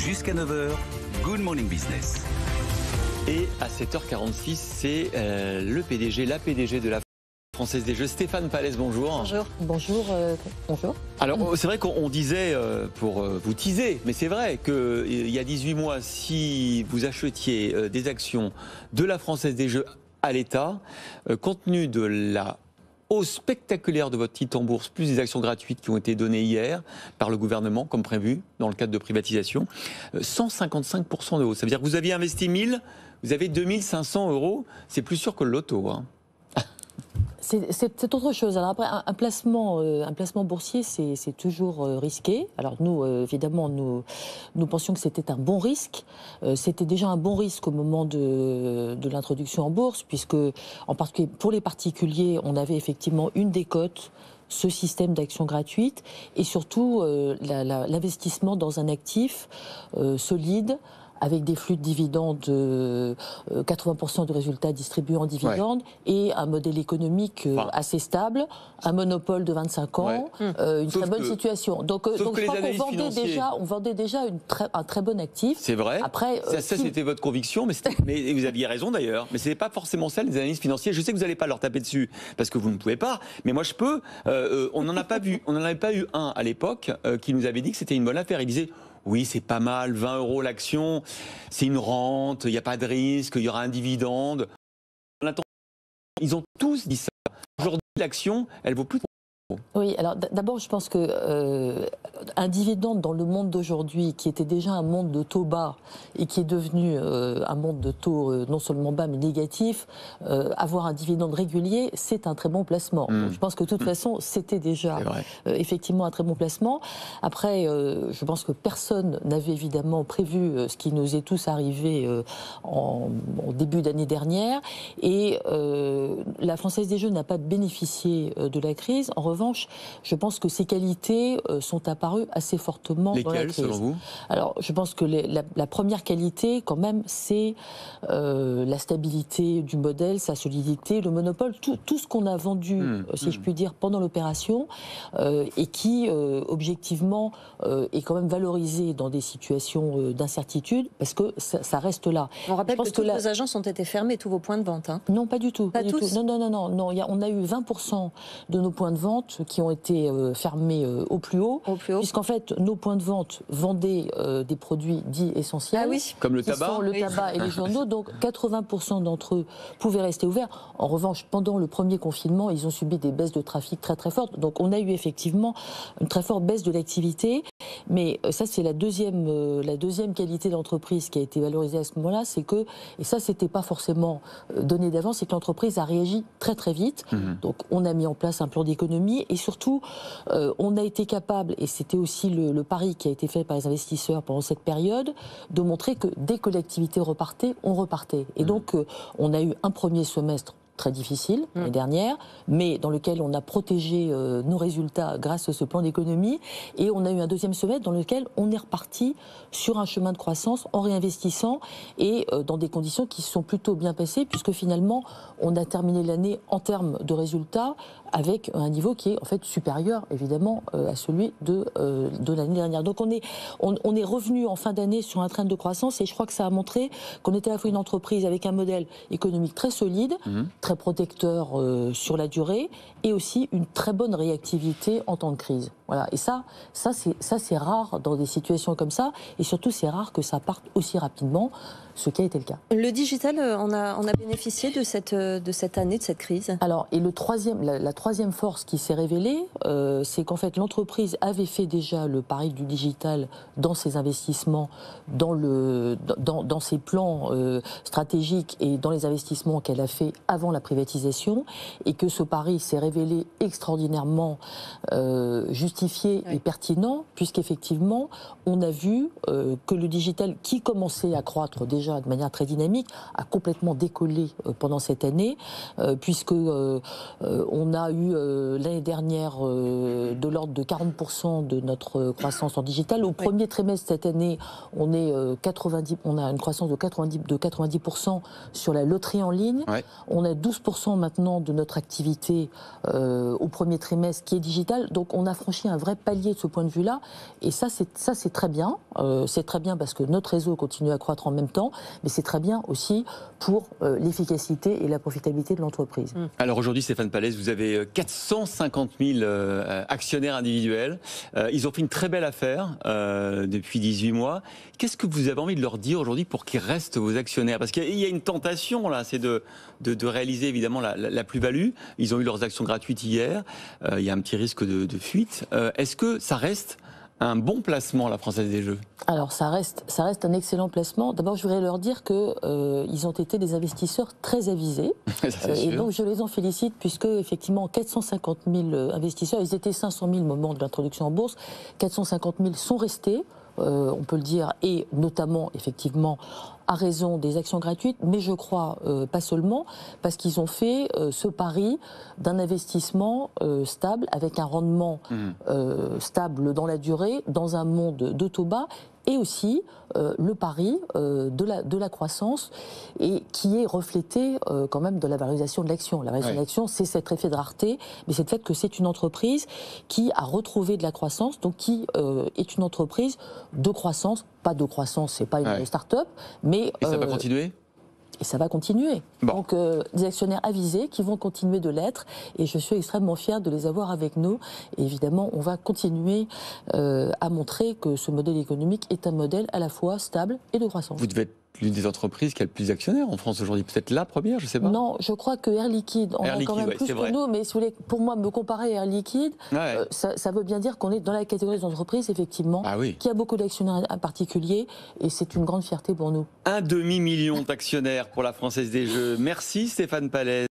Jusqu'à 9h, Good Morning Business. Et à 7h46, c'est le PDG, la PDG de la Française des Jeux, Stéphane Pallez, bonjour. Bonjour. Bonjour. Alors, c'est vrai qu'on disait, pour vous teaser, mais c'est vrai qu'il y a 18 mois, si vous achetiez des actions de la Française des Jeux à l'État, compte tenu de la hausse spectaculaire de votre titre en bourse, plus des actions gratuites qui ont été données hier par le gouvernement, comme prévu, dans le cadre de privatisation, 155% de hausse. Ça veut dire que vous aviez investi 1000, vous avez 2500 €, c'est plus sûr que le loto, hein. C'est autre chose. Alors après, un placement boursier, c'est toujours risqué. Alors nous, évidemment, nous pensions que c'était un bon risque. C'était déjà un bon risque au moment de l'introduction en bourse, puisque, en particulier pour les particuliers, on avait effectivement une décote, ce système d'actions gratuites, et surtout l'investissement dans un actif solide, avec des flux de dividendes, 80% de résultats distribués en dividendes, et un modèle économique assez stable, un monopole de 25 ans, une très bonne situation. Donc je crois qu'on vendait déjà un très bon actif. C'est vrai. Après, ça c'était votre conviction, mais vous aviez raison d'ailleurs. Mais ce n'est pas forcément celle des analystes financiers. Je sais que vous n'allez pas leur taper dessus, parce que vous ne pouvez pas, mais moi je peux. On n'en avait pas eu un à l'époque qui nous avait dit que c'était une bonne affaire. Il disait: oui, c'est pas mal, 20 € l'action, c'est une rente, il n'y a pas de risque, il y aura un dividende. Ils ont tous dit ça. Aujourd'hui, l'action, elle vaut plus de... Oui, alors d'abord, je pense que un dividende dans le monde d'aujourd'hui, qui était déjà un monde de taux bas et qui est devenu un monde de taux non seulement bas mais négatif, avoir un dividende régulier, c'est un très bon placement. Donc, je pense que de toute façon, c'était déjà effectivement un très bon placement. Après, je pense que personne n'avait évidemment prévu ce qui nous est tous arrivé au début d'année dernière. Et la Française des Jeux n'a pas bénéficié de la crise. En revanche, je pense que ces qualités sont apparues assez fortement dans la crise. Selon vous ? Alors, je pense que la première qualité, quand même, c'est la stabilité du modèle, sa solidité, le monopole, tout ce qu'on a vendu, si je puis dire, pendant l'opération, et qui, objectivement, est quand même valorisé dans des situations d'incertitude, parce que ça reste là. On rappelle que toutes vos agences ont été fermées, tous vos points de vente. Hein. Non, pas du tout. Pas tous. Non. On a eu 20% de nos points de vente qui ont été fermés au plus haut, puisqu'en fait, nos points de vente vendaient des produits dits essentiels, comme le tabac, sont le tabac et les journaux, donc 80% d'entre eux pouvaient rester ouverts. En revanche, pendant le premier confinement, ils ont subi des baisses de trafic très très fortes, donc on a eu effectivement une très forte baisse de l'activité, mais ça c'est la deuxième qualité d'entreprise qui a été valorisée à ce moment-là, c'est que, et ça c'était pas forcément donné d'avance, c'est que l'entreprise a réagi très très vite, donc on a mis en place un plan d'économie, et surtout, on a été capable, et c'était aussi le pari qui a été fait par les investisseurs pendant cette période, de montrer que dès que l'activité repartait, on repartait. Et donc, on a eu un premier semestre très difficile l'année dernière, mais dans lequel on a protégé nos résultats grâce à ce plan d'économie, et on a eu un deuxième semestre dans lequel on est reparti sur un chemin de croissance en réinvestissant et dans des conditions qui se sont plutôt bien passées, puisque finalement on a terminé l'année en termes de résultats avec un niveau qui est en fait supérieur évidemment à celui de l'année dernière. Donc on est revenu en fin d'année sur un train de croissance, et je crois que ça a montré qu'on était à la fois une entreprise avec un modèle économique très solide, très protecteur sur la durée, et aussi une très bonne réactivité en temps de crise. Voilà. Et ça c'est rare dans des situations comme ça, et surtout c'est rare que ça parte aussi rapidement, ce qui a été le cas. Le digital, on a bénéficié de cette année, de cette crise. Alors, et la troisième force qui s'est révélée, c'est qu'en fait l'entreprise avait fait déjà le pari du digital dans ses investissements, dans ses plans stratégiques et dans les investissements qu'elle a fait avant la privatisation, et que ce pari s'est révélé extraordinairement justifié et pertinent, puisqu'effectivement on a vu que le digital, qui commençait à croître déjà de manière très dynamique, a complètement décollé pendant cette année, puisque on a eu l'année dernière de l'ordre de 40% de notre croissance en digital. Au premier trimestre cette année, on a une croissance de 90% sur la loterie en ligne. On a 12% maintenant de notre activité au premier trimestre qui est digitale. Donc on a franchi franchi un vrai palier de ce point de vue-là. Et ça, c'est très bien. C'est très bien parce que notre réseau continue à croître en même temps, mais c'est très bien aussi pour l'efficacité et la profitabilité de l'entreprise. Alors aujourd'hui, Stéphane Pallez, vous avez 450 000 actionnaires individuels. Ils ont fait une très belle affaire depuis 18 mois. Qu'est-ce que vous avez envie de leur dire aujourd'hui pour qu'ils restent vos actionnaires? Parce qu'il y a une tentation là, c'est de réaliser évidemment la plus-value. Ils ont eu leurs actions gratuites hier. Il y a un petit risque de fuite. Est-ce que ça reste un bon placement, la Française des Jeux? Alors ça reste un excellent placement. D'abord, je voudrais leur dire qu'ils ont été des investisseurs très avisés. Et donc je les en félicite puisque effectivement 450 000 investisseurs, ils étaient 500 000 au moment de l'introduction en bourse, 450 000 sont restés. On peut le dire, et notamment, effectivement, à raison des actions gratuites, mais je crois pas seulement, parce qu'ils ont fait ce pari d'un investissement stable, avec un rendement stable dans la durée, dans un monde de taux bas, et aussi le pari de la croissance, et qui est reflété quand même de la valorisation de l'action. La valorisation de l'action, c'est cet effet de rareté, mais c'est le fait que c'est une entreprise qui a retrouvé de la croissance, donc qui est une entreprise de croissance, pas de croissance, c'est pas une start-up, mais... Et ça va continuer ? Et ça va continuer. Bon. Donc des actionnaires avisés qui vont continuer de l'être, et je suis extrêmement fière de les avoir avec nous. Et évidemment, on va continuer à montrer que ce modèle économique est un modèle à la fois stable et de croissance. Vous devez être l'une des entreprises qui a le plus d'actionnaires en France aujourd'hui, peut-être la première, je ne sais pas. Non, je crois que Air Liquide en a quand même plus que nous, mais si vous voulez, pour moi, me comparer à Air Liquide, ça veut bien dire qu'on est dans la catégorie des entreprises, effectivement, qui a beaucoup d'actionnaires en particulier, et c'est une grande fierté pour nous. 1,5 million d'actionnaires pour la Française des Jeux. Merci Stéphane Pallez.